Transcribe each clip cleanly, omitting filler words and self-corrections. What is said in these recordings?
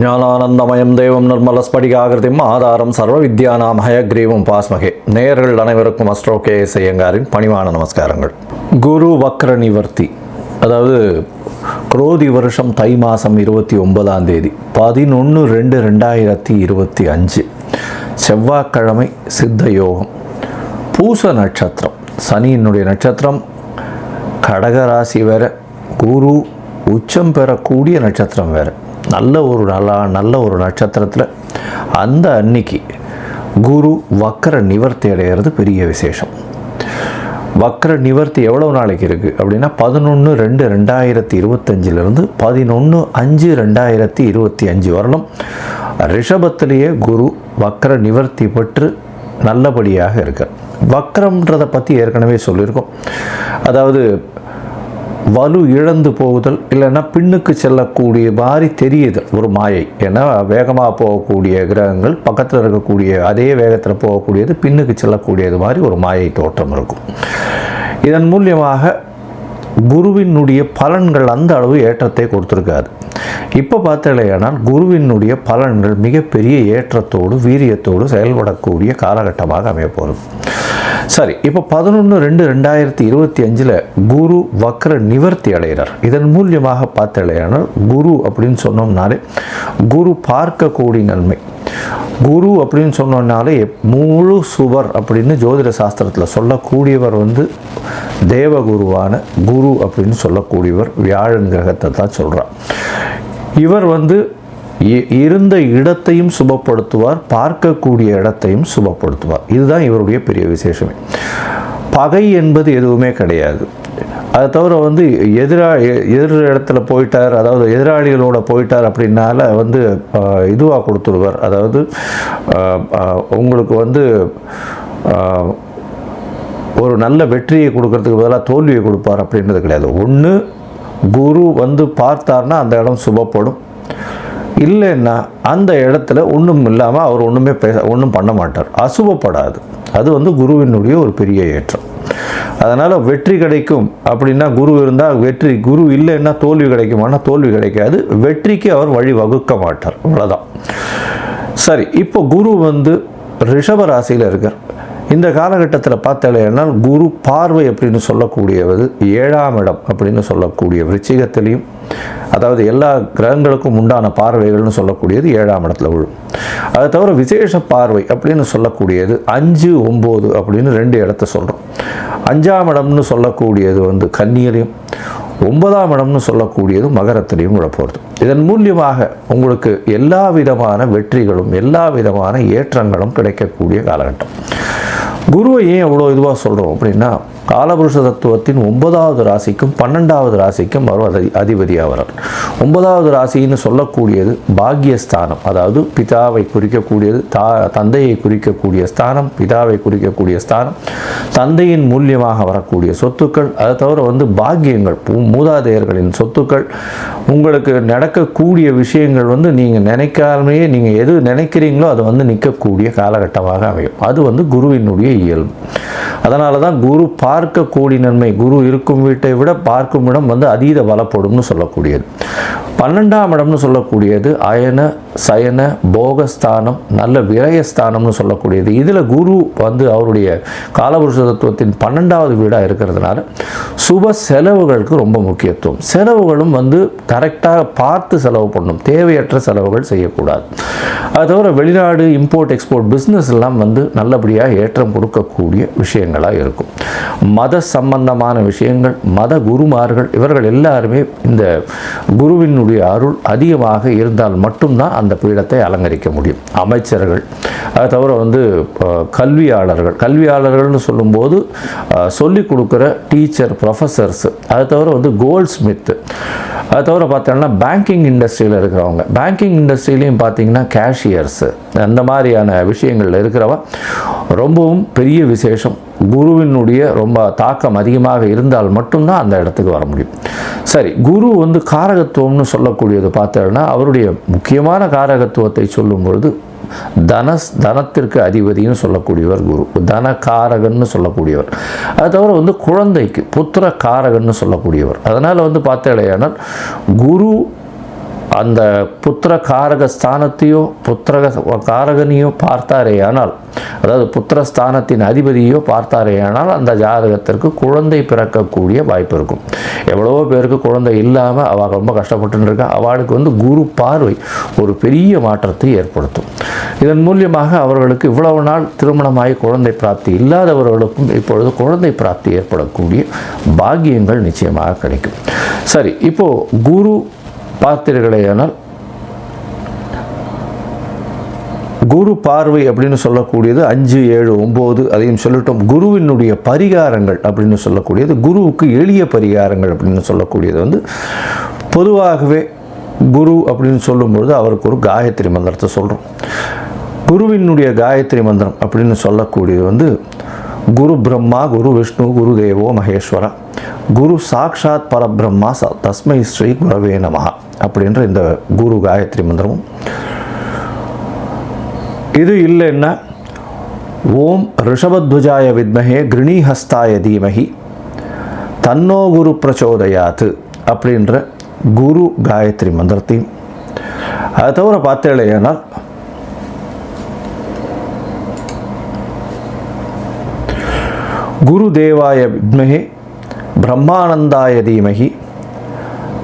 ஞானானந்தமயம் தேவம் நிர்மலஸ்படிகாகிருதிம் ஆதாரம் சர்வ வித்யானாம் ஹயக்ரீவம் பாஸ்மகே. நேயர்கள் அனைவருக்கும் அஸ்ட்ரோ கே.எஸ். ஐயங்காரின் பணிவான நமஸ்காரங்கள். குரு வக்ர நிவர்த்தி, அதாவது குரோதி வருஷம் தை மாதம் 29ஆம் தேதி 11/2/2025 செவ்வாய்க்கிழமை, சித்த யோகம், பூச நட்சத்திரம், சனியினுடைய நட்சத்திரம், கடகராசி வேற, குரு உச்சம் பெறக்கூடிய நட்சத்திரம் வேறு. நல்ல ஒரு நட்சத்திரத்தில் அந்த அன்னைக்கு குரு வக்ர நிவர்த்தி அடைகிறது பெரிய விசேஷம். வக்ர நிவர்த்தி எவ்வளோ நாளைக்கு இருக்குது அப்படின்னா 11/2/2025 11/5/2025 வரணும். ரிஷபத்திலேயே குரு வக்ர நிவர்த்தி பெற்று நல்லபடியாக இருக்கு. வக்ரம்ன்றதை பற்றி ஏற்கனவே சொல்லியிருக்கோம். அதாவது வலு இழந்து போகுதல், இல்லைன்னா பின்னுக்கு செல்லக்கூடிய மாதிரி தெரியுது ஒரு மாயை. ஏன்னா வேகமாக போகக்கூடிய கிரகங்கள் பக்கத்தில் இருக்கக்கூடிய அதே வேகத்தில் போகக்கூடியது பின்னுக்கு செல்லக்கூடியது மாதிரி ஒரு மாயை தோற்றம் இருக்கும். இதன் மூலியமாக குருவினுடைய பலன்கள் அந்த அளவு ஏற்றத்தை கொடுத்துருக்காது. இப்போ பார்த்தலையானால் குருவினுடைய பலன்கள் மிகப்பெரிய ஏற்றத்தோடு வீரியத்தோடு செயல்படக்கூடிய காலகட்டமாக அமையப்போகிறது. சரி, இப்போ 11/2/2025 குரு வக்ர நிவர்த்தி அடைகிறார். இதன் மூலியமாக பார்த்தலையானால் குரு அப்படின்னு சொன்னோம்னாலே குரு பார்க்கக்கூடிய நன்மை. குரு அப்படின்னு சொன்னோம்னாலே முழு சுவர் அப்படின்னு ஜோதிட சாஸ்திரத்தில் சொல்லக்கூடியவர் தேவகுருவான குரு அப்படின்னு சொல்லக்கூடியவர் வியாழன் கிரகத்தை தான் சொல்கிறார். இவர் இருந்த இடத்தையும் சுபப்படுத்துவார், பார்க்கக்கூடிய இடத்தையும் சுபப்படுத்துவார். இதுதான் இவருடைய பெரிய விசேஷமே. பகை என்பது எதுவுமே கிடையாது. அதை தவிர எதிர் இடத்துல போயிட்டார், அதாவது எதிராளிகளோட போயிட்டார் அப்படின்னால இதுவாக கொடுத்துருவார். அதாவது உங்களுக்கு ஒரு நல்ல வெற்றியை கொடுக்கறதுக்கு பதிலாக தோல்வியை கொடுப்பார் அப்படின்றது கிடையாது. ஒன்று குரு பார்த்தார்னா அந்த இடம் சுபப்படும், இல்லைன்னா அந்த இடத்துல ஒன்றும் இல்லாமல் அவர் ஒன்றும் பண்ண மாட்டார், அசுபப்படாது. அது குருவினுடைய ஒரு பெரிய ஏற்றம். அதனால் வெற்றி கிடைக்கும் அப்படின்னா குரு இருந்தால் வெற்றி, குரு இல்லைன்னா தோல்வி கிடைக்குமானா தோல்வி கிடைக்காது. வெற்றிக்கு அவர் வழி வகுக்க மாட்டார், அவ்வளோதான். சரி, இப்போ குரு ரிஷப ராசியில் இருக்கார். இந்த காலகட்டத்தில் பார்த்தாலேனால் குரு பார்வை அப்படின்னு சொல்லக்கூடியது 7ஆம் இடம் அப்படின்னு சொல்லக்கூடிய விருச்சிகத்திலையும், அதாவது எல்லா கிரகங்களுக்கும் உண்டான பார்வைகள்னு சொல்லக்கூடியது 7ஆம் இடத்துல விழும். அதை தவிர விசேஷ பார்வை அப்படின்னு சொல்லக்கூடியது 5, 9 அப்படின்னு 2 இடத்த சொல்கிறோம். 5ஆம் இடம்னு சொல்லக்கூடியது கன்னியிலையும், 9ஆம் இடம்னு சொல்லக்கூடியது மகரத்திலையும் விழப்போகிறது. இதன் மூலியமாக உங்களுக்கு எல்லா விதமான வெற்றிகளும் எல்லா விதமான ஏற்றங்களும் கிடைக்கக்கூடிய காலகட்டம். குருவை ஏன் எவ்வளோ இதுவாக சொல்கிறோம் அப்படின்னா, காலபுருஷ தத்துவத்தின் 9வது ராசிக்கும் 12வது ராசிக்கும் அவர் அதிபதியாக வரார். 9வது ராசின்னு சொல்லக்கூடியது பாக்யஸ்தானம், அதாவது பிதாவை குறிக்கக்கூடியது, தந்தையை குறிக்கக்கூடிய ஸ்தானம், பிதாவை குறிக்கக்கூடிய ஸ்தானம், தந்தையின் மூலியமாக வரக்கூடிய சொத்துக்கள், அதை தவிர பாக்கியங்கள், மூதாதையர்களின் சொத்துக்கள், உங்களுக்கு நடக்கக்கூடிய விஷயங்கள் நீங்கள் நினைக்காமலேயே நீங்கள் எது நினைக்கிறீங்களோ அது நிற்கக்கூடிய காலகட்டமாக அமையும். அது குருவினுடைய இயல்பு. அதனால தான் குரு பார்க்கக்கூடிய நன்மை, குரு இருக்கும் வீட்டை விட பார்க்கும் இடம் அதீத பலப்படும்னு சொல்லக்கூடியது. 12ஆம் இடம்னு சொல்லக்கூடியது அயன சயன போகஸ்தானம், நல்ல விரயஸ்தானம்னு சொல்லக்கூடியது. இதில் குரு அவருடைய காலபுருஷ தத்துவத்தின் 12வது வீடாக இருக்கிறதுனால சுப செலவுகளுக்கு ரொம்ப முக்கியத்துவம். செலவுகளும் கரெக்டாக பார்த்து செலவு பண்ணணும், தேவையற்ற செலவுகள் செய்யக்கூடாது. அது தவிர வெளிநாடு இம்போர்ட் எக்ஸ்போர்ட் பிஸ்னஸ் எல்லாம் நல்லபடியாக ஏற்றம் கொடுக்கக்கூடிய விஷயங்களாக இருக்கும். மத சம்பந்தமான விஷயங்கள், மத குருமார்கள் இவர்கள் எல்லாருமே இந்த குருவினுடைய அருள் அதிகமாக இருந்தால் மட்டும்தான் அந்த பீடத்தை அலங்கரிக்க முடியும். அமைச்சர்கள், அதை தவிர கல்வியாளர்கள்னு சொல்லும்போது சொல்லிக் கொடுக்குற டீச்சர், ப்ரொஃபஸர்ஸ், அதை தவிர கோல்ட் ஸ்மித்து, அதை தவிர பார்த்தோம்னா பேங்கிங் இண்டஸ்ட்ரியில் இருக்கிறவங்க, பேங்கிங் இண்டஸ்ட்ரியிலையும் பார்த்தீங்கன்னா கேஷியர்ஸு, அந்த மாதிரியான விஷயங்களில் இருக்கிறவங்க ரொம்பவும் பெரிய விசேஷம். குருவினுடைய ரொம்ப தாக்கம் அதிகமாக இருந்தால் மட்டும்தான் அந்த இடத்துக்கு வர முடியும். சரி, குரு காரகத்துவம்னு சொல்லக்கூடியது பார்த்தோம்னா அவருடைய முக்கியமான காரகத்துவத்தை சொல்லும் பொழுது தனத்திற்கு அதிபதினு சொல்லக்கூடியவர் குரு, தனகாரகன்னு சொல்லக்கூடியவர். அது தவிர குழந்தைக்கு புத்திர காரகன்னு சொல்லக்கூடியவர். அதனால் பார்த்தேனால் குரு அந்த புத்திர காரக ஸ்தானத்தையோ புத்திர காரகனையோ பார்த்தாரே ஆனால், அதாவது புத்திரஸ்தானத்தின் அதிபதியோ பார்த்தாரே ஆனால் அந்த ஜாதகத்திற்கு குழந்தை பிறக்கக்கூடிய வாய்ப்பு இருக்கும். எவ்வளவோ பேருக்கு குழந்தை இல்லாமல் அவள் ரொம்ப கஷ்டப்பட்டு இருக்கா. அவளுக்கு குரு பார்வை ஒரு பெரிய மாற்றத்தை ஏற்படுத்தும். இதன் மூலியமாக அவர்களுக்கு இவ்வளவு நாள் திருமணமாகி குழந்தை பிராப்தி இல்லாதவர்களுக்கும் இப்பொழுது குழந்தை பிராப்தி ஏற்படக்கூடிய பாக்கியங்கள் நிச்சயமாக கிடைக்கும். சரி, இப்போது குரு பார்த்தீர்களேயானால் குரு பார்வை அப்படின்னு சொல்லக்கூடியது 5, 7, 9 அதையும் சொல்லிட்டோம். குருவினுடைய பரிகாரங்கள் அப்படின்னு சொல்லக்கூடியது, குருவுக்கு எளிய பரிகாரங்கள் அப்படின்னு சொல்லக்கூடியது பொதுவாகவே குரு அப்படின்னு சொல்லும்பொழுது அவருக்கு ஒரு காயத்ரி மந்திரத்தை சொல்கிறோம். குருவினுடைய காயத்ரி மந்திரம் அப்படின்னு சொல்லக்கூடியது குரு பிரம்மா குரு விஷ்ணு குரு தேவோ மகேஸ்வரா குரு சாக்ஷாத் பரபிரம்மா தஸ்மை ஸ்ரீ குரவே நமஹ அப்படின்ற இந்த குரு காயத்ரி மந்திரமும், இது இல்லைன்னா ஓம் ரிஷபத்வஜாய வித்மஹே கிருணிஹஸ்தாய தீமஹி தன்னோ குரு பிரச்சோதயாத்து அப்படின்ற குரு காயத்ரி மந்திரத்தையும், அதை தவிர பார்த்தேனால் குரு தேவாய வித்மஹே பிரம்மானந்தாய தீமஹி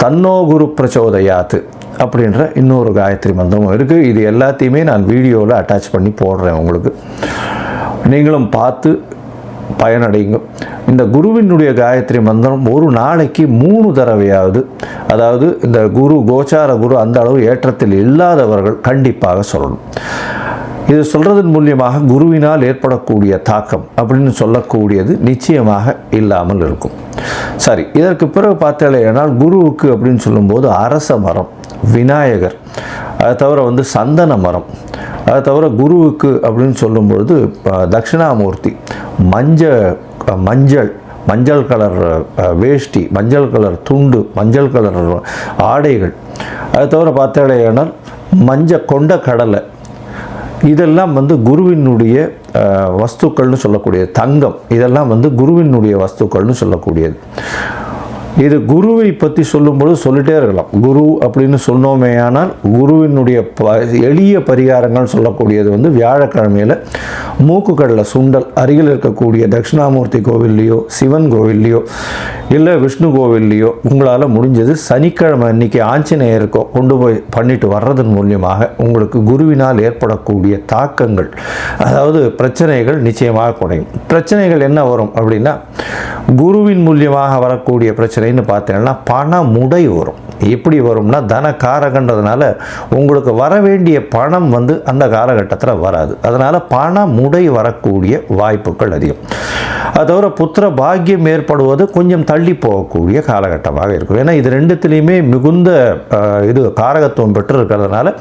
தன்னோ குரு பிரச்சோதயாத்து அப்படின்ற இன்னொரு காயத்ரி மந்திரமும் இருக்குது. இது எல்லாத்தையுமே நான் வீடியோவில் அட்டாச் பண்ணி போடுறேன். உங்களுக்கு நீங்களும் பார்த்து பயனடைங்க. இந்த குருவினுடைய காயத்ரி மந்திரம் ஒரு நாளைக்கு 3 தடவையாவது, அதாவது இந்த குரு கோச்சார குரு அந்த அளவு ஏற்றத்தில் இல்லாதவர்கள் கண்டிப்பாக சொல்லணும். இது சொல்கிறதன் மூலியமாக குருவினால் ஏற்படக்கூடிய தாக்கம் அப்படின்னு சொல்லக்கூடியது நிச்சயமாக இல்லாமல் இருக்கும். சரி, இதற்கு பிறகு பார்த்தேனால் குருவுக்கு அப்படின்னு சொல்லும்போது அரச மரம், விநாயகர், அதை தவிர சந்தன மரம், அதை தவிர குருவுக்கு அப்படின்னு சொல்லும்பொழுது தட்சிணாமூர்த்தி, மஞ்சள் கலர் வேஷ்டி, மஞ்சள் கலர் துண்டு, மஞ்சள் கலர் ஆடைகள், அதை தவிர பார்த்தேனால் கொண்ட கடலை, இதெல்லாம் குருவினுடைய வஸ்துக்கள்னு சொல்லக்கூடியது. தங்கம், இதெல்லாம் குருவினுடைய வஸ்துக்கள்னு சொல்லக்கூடியது. இது குருவை பற்றி சொல்லும்போது சொல்லிட்டே இருக்கலாம். குரு அப்படின்னு சொன்னோமே ஆனால் குருவினுடைய எளிய பரிகாரங்கள் சொல்லக்கூடியது வியாழக்கிழமையில் மூக்குக்கடலை சுண்டல் அருகில் இருக்கக்கூடிய தட்சிணாமூர்த்தி கோவில்லையோ சிவன் கோவில்லையோ இல்லை விஷ்ணு கோவில்லையோ உங்களால் முடிஞ்சது சனிக்கிழமை அன்றைக்கி ஆஞ்சநேயருக்கோ கொண்டு போய் பண்ணிட்டு வர்றதன் மூலியமாக உங்களுக்கு குருவினால் ஏற்படக்கூடிய தாக்கங்கள், அதாவது பிரச்சனைகள் நிச்சயமாக குறையும். பிரச்சனைகள் என்ன வரும் அப்படின்னா, குருவின் மூலியமாக வரக்கூடிய பிரச்சனைன்னு பார்த்தீங்கன்னா பண முடை வரும். எப்படி வரும்னா, தன காரகன்றதுனால உங்களுக்கு வர வேண்டிய பணம் அந்த காலகட்டத்தில் வராது. அதனால் பண முடை வரக்கூடிய வாய்ப்புகள் அதிகம். அது தவிர புத்திர பாக்கியம் ஏற்படுவது கொஞ்சம் தள்ளி போகக்கூடிய காலகட்டமாக இருக்கும். ஏன்னா இது ரெண்டுத்திலையுமே மிகுந்த இது காரகத்துவம் பெற்று இருக்கிறதுனால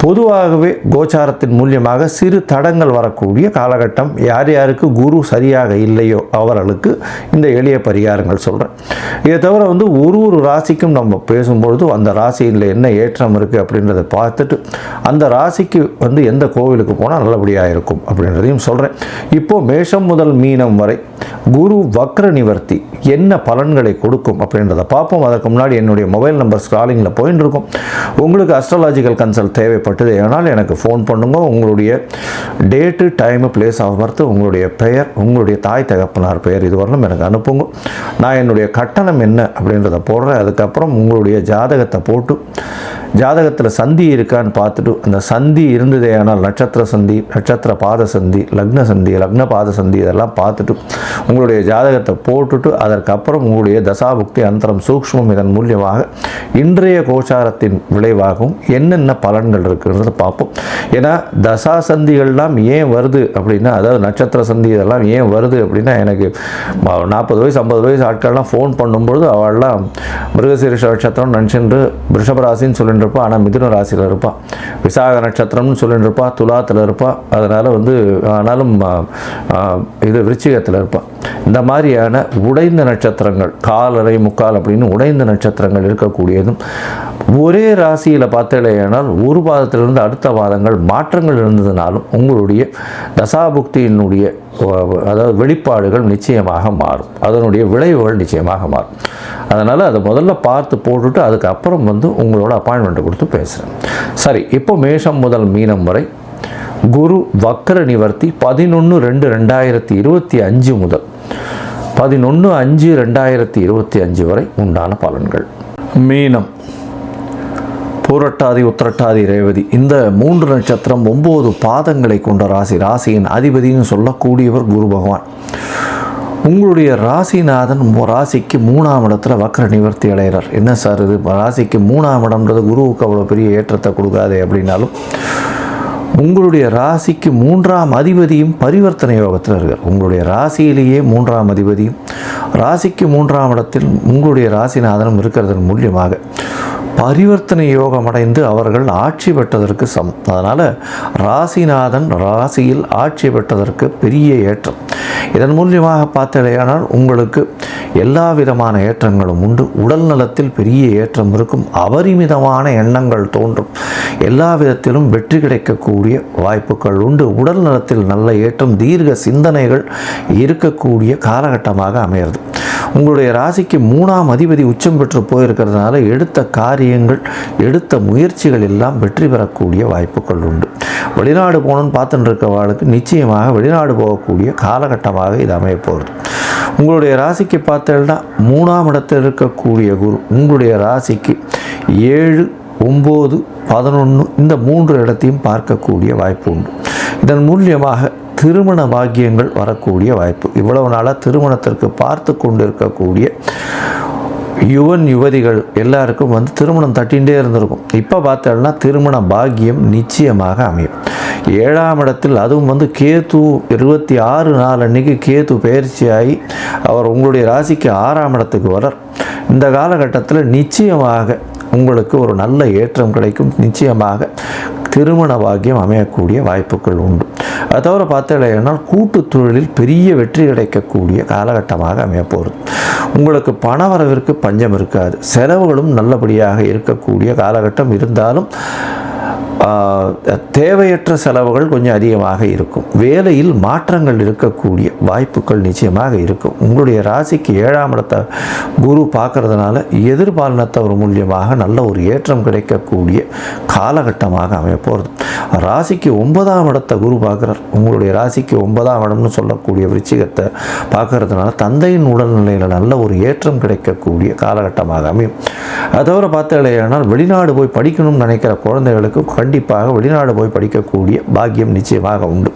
பொதுவாகவே கோச்சாரத்தின் மூலியமாக சிறு தடங்கள் வரக்கூடிய காலகட்டம். யார் யாருக்கு குரு சரியாக இல்லையோ அவர்களுக்கு இந்த எளிய பரிகாரங்கள் சொல்கிறேன். இதை தவிர ஒரு ராசிக்கும் நம்ம பேசும்பொழுது அந்த ராசியில் என்ன ஏற்றம் இருக்குது அப்படின்றத பார்த்துட்டு அந்த ராசிக்கு எந்த கோவிலுக்கு போனால் நல்லபடியாக இருக்கும் அப்படின்றதையும் சொல்கிறேன். இப்போது மேஷம் முதல் மீனம் வரை குரு வக்ர நிவர்த்தி என்ன பலன்களை கொடுக்கும் அப்படின்றத பார்ப்போம். அதற்கு முன்னாடி என்னுடைய மொபைல் நம்பர் ஸ்க்ராலிங்கில் போயின்னு இருக்கும். உங்களுக்கு அஸ்ட்ராலாஜிக்கல் கன்சல்ட் தேவைப்பட்டது ஆனால் எனக்கு ஃபோன் பண்ணுங்க. உங்களுடைய date, time, place of birth, உங்களுடைய பெயர், உங்களுடைய தாய் தகப்பனார் பெயர் இதுவரையிலும் எனக்கு அனுப்புங்க. நான் என்னுடைய கட்டணம் என்ன அப்படின்றத போடுறேன். அதுக்கப்புறம் உங்களுடைய ஜாதகத்தை போட்டு ஜாதகத்தில் சந்தி இருக்கான்னு பார்த்துட்டு, அந்த சந்தி இருந்ததே ஆனால் நட்சத்திர சந்தி, நட்சத்திர பாத சந்தி, லக்ன சந்தி, லக்ன பாத சந்தி இதெல்லாம் பார்த்துட்டு உங்களுடைய ஜாதகத்தை போட்டுட்டு அதற்கப்புறம் உங்களுடைய தசாபுக்தி அந்தரம் சூக்ஷ்மம் இதன் மூலியமாக இன்றைய கோச்சாரத்தின் விளைவாகவும் என்னென்ன பலன்கள் இருக்குன்றதை பார்ப்போம். ஏன்னா தசா சந்திகள்லாம் ஏன் வருது அப்படின்னா, அதாவது நட்சத்திர சந்தி இதெல்லாம் ஏன் வருது அப்படின்னா, எனக்கு 40 வயசு 50 வயசு ஆட்கள்லாம் ஃபோன் பண்ணும்பொழுது அவள்லாம் மிருகசீரிஷ நட்சத்திரம் நினச்சிட்டு ரிஷபராசின்னு சொல்லிட்டு இருப்பாள். ஆனால் மிதுன ராசியில் இருப்பாள். விசாக நட்சத்திரம்னு சொல்லிட்டு இருப்பாள். துலாத்தில் இருப்பாள். அதனால் ஆனாலும் இது விருச்சிகத்தில் இருப்பாள். இந்த மாதிரியான உடைந்த நட்சத்திரங்கள், காலரை முக்கால் அப்படின்னு உடைந்த நட்சத்திரங்கள் இருக்கக்கூடியதும் ஒரே ராசியில் பார்த்தேனால் ஒரு பாதத்திலிருந்து அடுத்த பாதங்கள் மாற்றங்கள் இருந்ததுனாலும் உங்களுடைய தசாபுக்தியினுடைய அதாவது வெளிப்பாடுகள் நிச்சயமாக மாறும். அதனுடைய விளைவுகள் நிச்சயமாக மாறும். அதனால் அதை முதல்ல பார்த்து போட்டுட்டு அதுக்கப்புறம் உங்களோட அப்பாயின்மெண்ட்டை கொடுத்து பேசுகிறேன். சரி, இப்போ மேஷம் முதல் மீனம் வரை குரு வக்ர நிவர்த்தி 11/2/2025 முதல் 11/5/2025 வரை உண்டான பலன்கள். மீனம், பூரட்டாதி, உத்திரட்டாதி, ரேவதி இந்த 3 நட்சத்திரம் 9 பாதங்களை கொண்ட ராசி. ராசியின் அதிபதினு சொல்லக்கூடியவர் குரு பகவான். உங்களுடைய ராசிநாதன் ராசிக்கு 3ஆம் இடத்துல வக்ர நிவர்த்தி அடைகிறார். என்ன சார் இது, ராசிக்கு 3ஆம் இடம்ன்றது குருவுக்கு அவ்வளோ பெரிய ஏற்றத்தை கொடுக்காதே அப்படின்னாலும், உங்களுடைய ராசிக்கு 3ஆம் அதிபதியும் பரிவர்த்தனை யோகத்தில் இருக்கார். உங்களுடைய ராசியிலேயே 3ஆம் அதிபதியும் ராசிக்கு 3ஆம் இடத்தில் உங்களுடைய ராசிநாதனும் இருக்கிறதன் மூலியமாக பரிவர்த்தனை யோகம் அடைந்து அவர்கள் ஆட்சி பெற்றதற்கு சமம். அதனால் ராசிநாதன் ராசியில் ஆட்சி பெற்றதற்கு பெரிய ஏற்றம். இதன் மூலியமாக பார்த்தலையானால் உங்களுக்கு எல்லா விதமான ஏற்றங்களும் உண்டு. உடல் நலத்தில் பெரிய ஏற்றம் இருக்கும். அபரிமிதமான எண்ணங்கள் தோன்றும். எல்லா விதத்திலும் வெற்றி கிடைக்கக்கூடிய வாய்ப்புகள் உண்டு. உடல் நலத்தில் நல்ல ஏற்றம், தீர்க்க சிந்தனைகள் இருக்கக்கூடிய காலகட்டமாக அமைகிறது. உங்களுடைய ராசிக்கு 3ஆம் அதிபதி உச்சம் பெற்று போயிருக்கிறதுனால எடுத்த காரியங்கள், எடுத்த முயற்சிகள் எல்லாம் வெற்றி பெறக்கூடிய வாய்ப்புகள் உண்டு. வெளிநாடு போகணுன்னு பார்த்துட்டு இருக்கவாளுக்கு நிச்சயமாக வெளிநாடு போகக்கூடிய காலகட்டமாக இது அமைய போகிறது. உங்களுடைய ராசிக்கு பார்த்தீங்கன்னா 3ஆம் இடத்தில் இருக்கக்கூடிய குரு உங்களுடைய ராசிக்கு 7, 9, 11 இந்த 3 இடத்தையும் பார்க்கக்கூடிய வாய்ப்பு உண்டு. இதன் மூலியமாக திருமண பாக்கியங்கள் வரக்கூடிய வாய்ப்பு. இவ்வளவு நாளாக திருமணத்திற்கு பார்த்து கொண்டு இருக்கக்கூடிய யுவதிகள் எல்லாருக்கும் திருமணம் தட்டிகிட்டே இருந்திருக்கும். இப்போ பார்த்தோம்னா திருமண பாக்கியம் நிச்சயமாக அமையும். 7ஆம் இடத்தில் அதுவும் கேது 26 நாள் அன்னைக்கு கேது பயிற்சியாகி அவர் உங்களுடைய ராசிக்கு 6ஆம் இடத்துக்கு வரார். இந்த காலகட்டத்தில் நிச்சயமாக உங்களுக்கு ஒரு நல்ல ஏற்றம் கிடைக்கும். நிச்சயமாக திருமண பாக்கியம் அமையக்கூடிய வாய்ப்புகள் உண்டு. அதை தவிர பார்த்தீங்கன்னா கூட்டு தொழிலில் பெரிய வெற்றி கிடைக்கக்கூடிய காலகட்டமாக அமையப்போகிறது. உங்களுக்கு பண வரவிற்கு பஞ்சம் இருக்காது. செலவுகளும் நல்லபடியாக இருக்கக்கூடிய காலகட்டம் இருந்தாலும் தேவையற்ற செலவுகள் கொஞ்சம் அதிகமாக இருக்கும். வேலையில் மாற்றங்கள் இருக்கக்கூடிய வாய்ப்புகள் நிச்சயமாக இருக்கும். உங்களுடைய ராசிக்கு 7ஆம் இடத்தை குரு பார்க்கறதுனால எதிர்பாலினத்தவர் மூலியமாக நல்ல ஒரு ஏற்றம் கிடைக்கக்கூடிய காலகட்டமாக அமையப்போகிறது. ராசிக்கு 9ஆம் இடத்தை குரு பார்க்குறார். உங்களுடைய ராசிக்கு 9ஆம் இடம்னு சொல்லக்கூடிய விருச்சிகத்தை பார்க்கறதுனால தந்தையின் உடல்நிலையில் நல்ல ஒரு ஏற்றம் கிடைக்கக்கூடிய காலகட்டமாக அமையும். அதை தவிர பார்த்தீங்கன்னா வெளிநாடு போய் படிக்கணும்னு நினைக்கிற குழந்தைகளுக்கு கண்டிப்பாக வெளிநாடு போய் படிக்கக்கூடிய பாக்கியம் நிச்சயமாக உண்டு.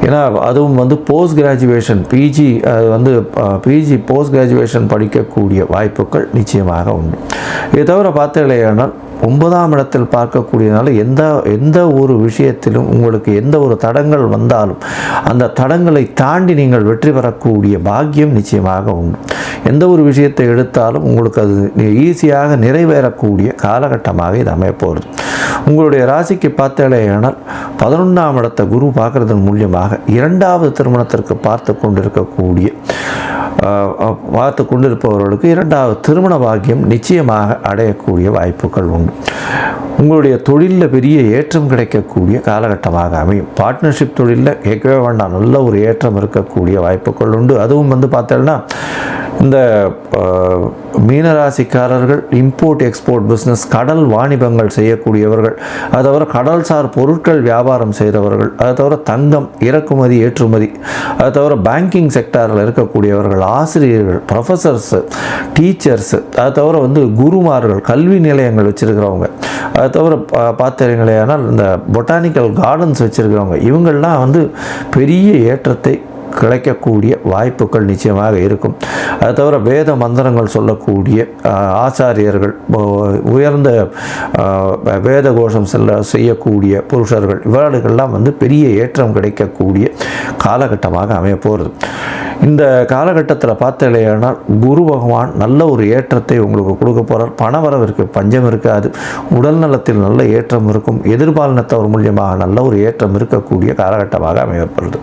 ஏன்னா அதுவும் post graduation PG post graduation படிக்கக்கூடிய வாய்ப்புகள் நிச்சயமாக உண்டு. இதை தவிர பார்த்தீங்கன்னா 9ஆம் இடத்தில் பார்க்கக்கூடியனால எந்த ஒரு விஷயத்திலும் உங்களுக்கு எந்த ஒரு தடங்கள் வந்தாலும் அந்த தடங்களை தாண்டி நீங்கள் வெற்றி பெறக்கூடிய பாக்கியம் நிச்சயமாக உண்டு. எந்த ஒரு விஷயத்தை எடுத்தாலும் உங்களுக்கு அது ஈஸியாக நிறைவேறக்கூடிய காலகட்டமாக இது அமையப்போகிறது. உங்களுடைய ராசிக்கு பார்த்தேனால் 11ஆம் இடத்தை குரு பார்க்கறதன் மூலியமாக 2வது திருமணத்திற்கு பார்த்து கொண்டிருப்பவர்களுக்கு 2வது திருமண பாக்கியம் நிச்சயமாக அடையக்கூடிய வாய்ப்புகள் உண்டு. உங்களுடைய தொழிலில் பெரிய ஏற்றம் கிடைக்கக்கூடிய காலகட்டமாக அமையும். பார்ட்னர்ஷிப் தொழிலில் கேட்கவே வேண்டாம், நல்ல ஒரு ஏற்றம் இருக்கக்கூடிய வாய்ப்புகள் உண்டு. அதுவும் பார்த்தோம்னா இந்த மீனராசிக்காரர்கள் இம்போர்ட் எக்ஸ்போர்ட் பிஸ்னஸ், கடல் வாணிபங்கள் செய்யக்கூடியவர்கள், அதை தவிர கடல்சார் பொருட்கள் வியாபாரம் செய்தவர்கள், அதை தவிர தங்கம் இறக்குமதி ஏற்றுமதி, அதை தவிர பேங்கிங் செக்டாரில் இருக்கக்கூடியவர்கள், ஆசிரியர்கள், ப்ரொஃபஸர்ஸு, டீச்சர்ஸு, அதை தவிர குருமார்கள், கல்வி நிலையங்கள் வச்சுருக்கிறவங்க, அதை தவிர பார்த்தீங்களேனால் இந்த பொட்டானிக்கல் கார்டன்ஸ் வச்சுருக்கிறவங்க, இவங்கள்லாம் பெரிய ஏற்றத்தை கிடைக்கக்கூடிய வாய்ப்புகள் நிச்சயமாக இருக்கும். அது தவிர வேத மந்திரங்கள் சொல்லக்கூடிய ஆச்சாரியர்கள், உயர்ந்த வேத கோஷம் செய்யக்கூடிய புருஷர்கள், இவர்களுக்கெல்லாம் பெரிய ஏற்றம் கிடைக்கக்கூடிய காலகட்டமாக அமைய போகிறது. இந்த காலகட்டத்தில் பார்த்தலையானால் குரு பகவான் நல்ல ஒரு ஏற்றத்தை உங்களுக்கு கொடுக்க போகிறார். பணவரவிற்கு பஞ்சம் இருக்காது. உடல் நலத்தில் நல்ல ஏற்றம் இருக்கும். எதிர்பாலினத்தவர் மூலியமாக நல்ல ஒரு ஏற்றம் இருக்கக்கூடிய காலகட்டமாக அமையப்படுது.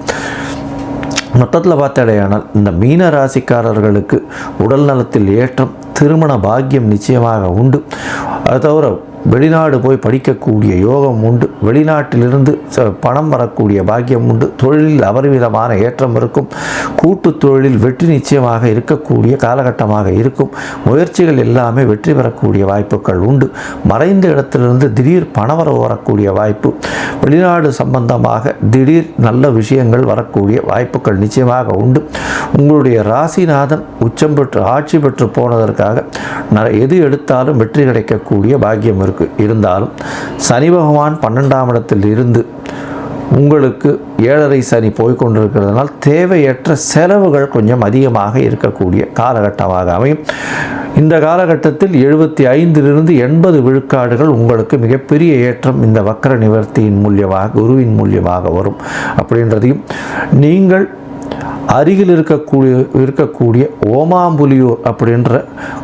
மொத்தத்தில் பார்த்தாலேயானால் இந்த மீன ராசிக்காரர்களுக்கு உடல் நலத்தில் ஏற்றம், திருமண பாக்கியம் நிச்சயமாக உண்டு. அது தவிர வெளிநாடு போய் படிக்கக்கூடிய யோகம் உண்டு. வெளிநாட்டிலிருந்து பணம் வரக்கூடிய பாக்கியம் உண்டு. தொழிலில் அபரிமிதமான ஏற்றம் இருக்கும். கூட்டு தொழிலில் வெற்றி நிச்சயமாக இருக்கக்கூடிய காலகட்டமாக இருக்கும். முயற்சிகள் எல்லாமே வெற்றி பெறக்கூடிய வாய்ப்புகள் உண்டு. மறைந்த இடத்திலிருந்து திடீர் பணவரவு வரக்கூடிய வாய்ப்பு, வெளிநாடு சம்பந்தமாக திடீர் நல்ல விஷயங்கள் வரக்கூடிய வாய்ப்புகள் நிச்சயமாக உண்டு. உங்களுடைய ராசிநாதன் உச்சம் பெற்று ஆட்சி பெற்று போனதற்காக எது எடுத்தாலும் வெற்றி கிடைக்கக்கூடிய பாக்கியம் இருந்தாலும் சனி பகவான் 12ஆம் இடத்தில் இருந்து உங்களுக்கு 7.5 சனி போய்கொண்டிருக்கிறதுனால் தேவையற்ற செலவுகள் கொஞ்சம் அதிகமாக இருக்கக்கூடிய காலகட்டமாக அமையும். இந்த காலகட்டத்தில் 75லிருந்து 80 விழுக்காடுகள் உங்களுக்கு மிகப்பெரிய ஏற்றம் இந்த வக்கர நிவர்த்தியின் மூலியமாக, குருவின் மூலியமாக வரும் அப்படின்றதையும், நீங்கள் அருகில் இருக்கக்கூடிய ஓமாம்புலியூர் அப்படின்ற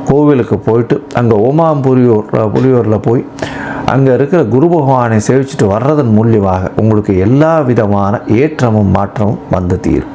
கோவிலுக்கு போயிட்டு அங்கே புலியூரில் போய் அங்கே இருக்கிற குரு பகவானை சேவிச்சுட்டு வர்றதன் மூலியமாக உங்களுக்கு எல்லா விதமான ஏற்றமும் மாற்றமும் வந்து தீரும்.